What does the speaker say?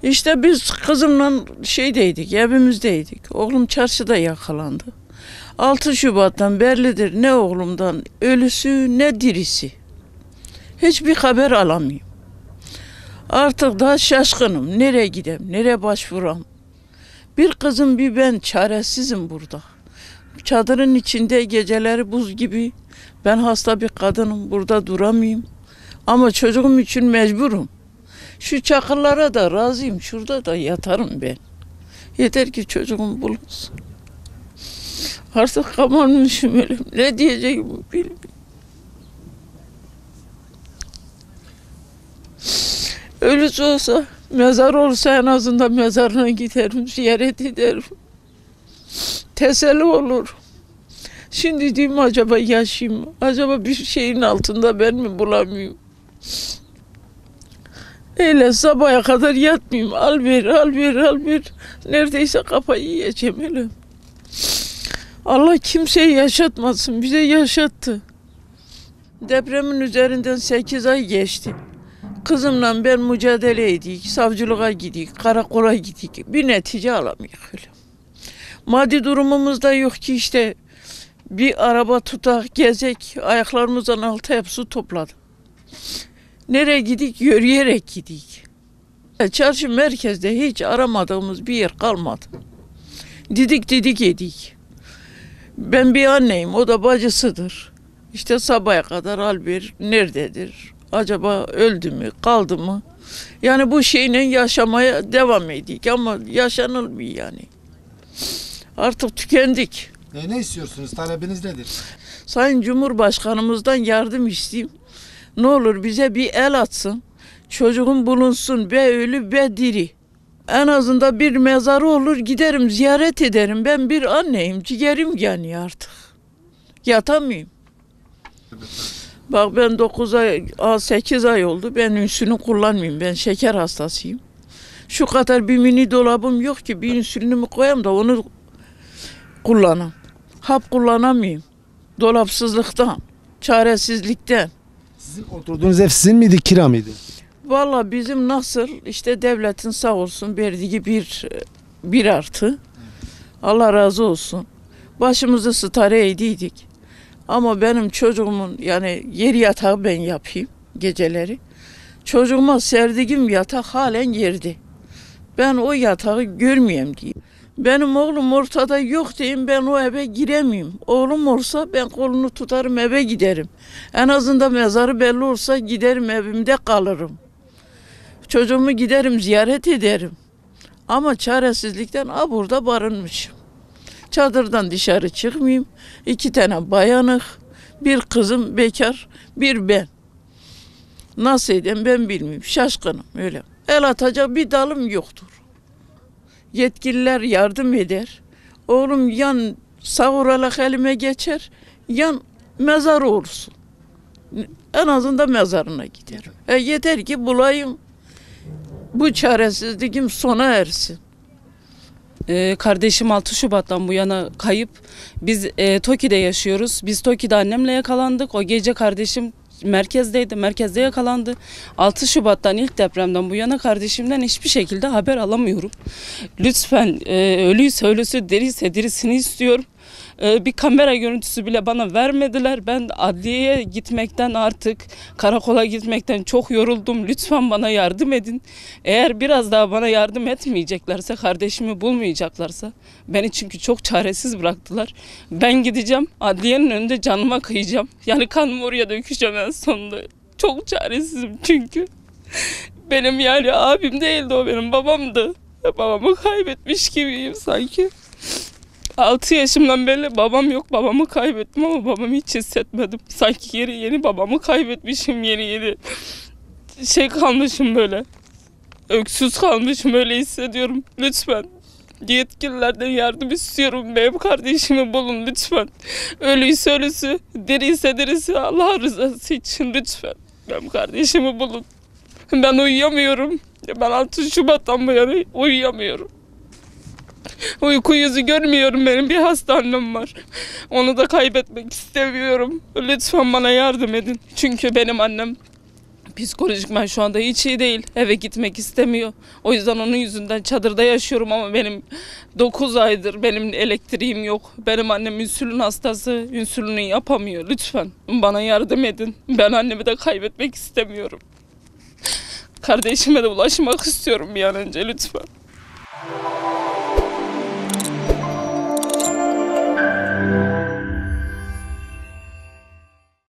İşte biz kızımla şeydeydik, evimizdeydik. Oğlum çarşıda yakalandı. 6 Şubat'tan bellidir ne oğlumdan ölüsü ne dirisi. Hiçbir haber alamıyorum. Artık daha şaşkınım. Nereye gideyim, nereye başvuram? Bir kızım bir ben çaresizim burada. Çadırın içinde geceleri buz gibi. Ben hasta bir kadınım, burada duramayayım. Ama çocuğum için mecburum. Şu çakıllara da razıyım, şurada da yatarım ben. Yeter ki çocuğum bulunsun. Artık kapanmışım öyle. Ne diyeceğim bilmiyorum. Ölüsü olsa, mezar olsa en azından mezarına giderim, ziyaret ederim. Teselli olur. Şimdi diyeyim acaba yaşayayım mı? Acaba bir şeyin altında ben mi bulamıyorum? Öyle sabaha kadar yatmayayım. Al ver, al ver, al ver. Neredeyse kafayı yiyeceğim öyle. Allah kimseyi yaşatmasın. Bize yaşattı. Depremin üzerinden 8 ay geçti. Kızımla ben mücadele edik. Savcılığa gidik, karakola gidik. Bir netice alamıyoruz öyle. Maddi durumumuz da yok ki işte. Bir araba tutak, gezek, ayaklarımızdan altı hep su topladı. Nereye gidik? Yürüyerek gidik. Çarşı merkezde hiç aramadığımız bir yer kalmadı. Didik edik. Ben bir anneyim, o da bacısıdır. İşte sabaha kadar Albert nerededir? Acaba öldü mü, kaldı mı? Yani bu şeyle yaşamaya devam edik ama yaşanılmıyor yani. Artık tükendik. Ne istiyorsunuz? Talebiniz nedir? Sayın Cumhurbaşkanımızdan yardım isteyeyim. Ne olur bize bir el atsın. Çocuğum bulunsun, be ölü be diri. En azından bir mezarı olur, giderim ziyaret ederim. Ben bir anneyim, ciğerim yanıyor artık. Yatamıyorum. Bak ben 8 ay oldu. Ben insülin kullanmıyorum. Ben şeker hastasıyım. Şu kadar bir mini dolabım yok ki bir insülinimi koyayım da onu kullanam. Hap kullanamıyorum. Dolapsızlıktan, çaresizlikten. Sizin oturduğunuz ev sizin miydi, kira mıydı? Vallahi bizim nasıl işte devletin sağ olsun verdiği bir artı. Allah razı olsun. Başımızı stare ediydik. Ama benim çocuğumun yani yer yatağı ben yapayım geceleri. Çocuğuma serdiğim yatak halen yerde. Ben o yatağı görmeyeyim diye. Benim oğlum ortada yok diyeyim, ben o eve giremeyeyim. Oğlum olsa ben kolunu tutarım eve giderim. En azından mezarı belli olsa giderim evimde kalırım. Çocuğumu giderim ziyaret ederim. Ama çaresizlikten burada barınmışım. Çadırdan dışarı çıkmayayım. 2 tane bayanık, bir kızım bekar, bir ben. Nasıl edeyim ben bilmiyorum. Şaşkınım öyle. El atacak bir dalım yoktur. Yetkililer yardım eder. Oğlum yan savurarak elime geçer, yan mezarı olsun. En azından mezarına giderim. Yeter ki bulayım. Bu çaresizliğim sona ersin. Kardeşim 6 Şubat'tan bu yana kayıp. Biz TOKİ'de yaşıyoruz. Biz TOKİ'de annemle yakalandık. O gece kardeşim merkezdeydi. Merkezde yakalandı. 6 Şubat'tan ilk depremden bu yana kardeşimden hiçbir şekilde haber alamıyorum. Lütfen ölüyse ölüsü, diriyse dirisini istiyorum. Bir kamera görüntüsü bile bana vermediler. Ben adliyeye gitmekten artık karakola gitmekten çok yoruldum. Lütfen bana yardım edin. Eğer biraz daha bana yardım etmeyeceklerse, kardeşimi bulmayacaklarsa, beni çünkü çok çaresiz bıraktılar. Ben gideceğim, adliyenin önünde canıma kıyacağım. Yani kanımı oraya dökeceğim en sonunda. Çok çaresizim çünkü. Benim yani abim değildi, o benim babamdı. Babamı kaybetmiş gibiyim sanki. 6 yaşımdan beri babam yok, babamı kaybettim ama babamı hiç hissetmedim. Sanki yeni babamı kaybetmişim, yeni kalmışım böyle. Öksüz kalmışım, öyle hissediyorum. Lütfen yetkililerden yardım istiyorum. Benim kardeşimi bulun lütfen. Ölüyse ölüsü, diriyse dirisi, Allah rızası için lütfen. Benim kardeşimi bulun. Ben uyuyamıyorum. Ben 6 Şubat'tan bu yana uyuyamıyorum. Uyku yüzü görmüyorum, benim bir hastanem var. Onu da kaybetmek istemiyorum. Lütfen bana yardım edin. Çünkü benim annem Psikolojikmen şu anda hiç iyi değil. Eve gitmek istemiyor. O yüzden onun yüzünden çadırda yaşıyorum ama benim 9 aydır benim elektriğim yok. Benim annem insülin hastası. İnsülini yapamıyor. Lütfen bana yardım edin. Ben annemi de kaybetmek istemiyorum. Kardeşime de ulaşmak istiyorum bir an önce lütfen.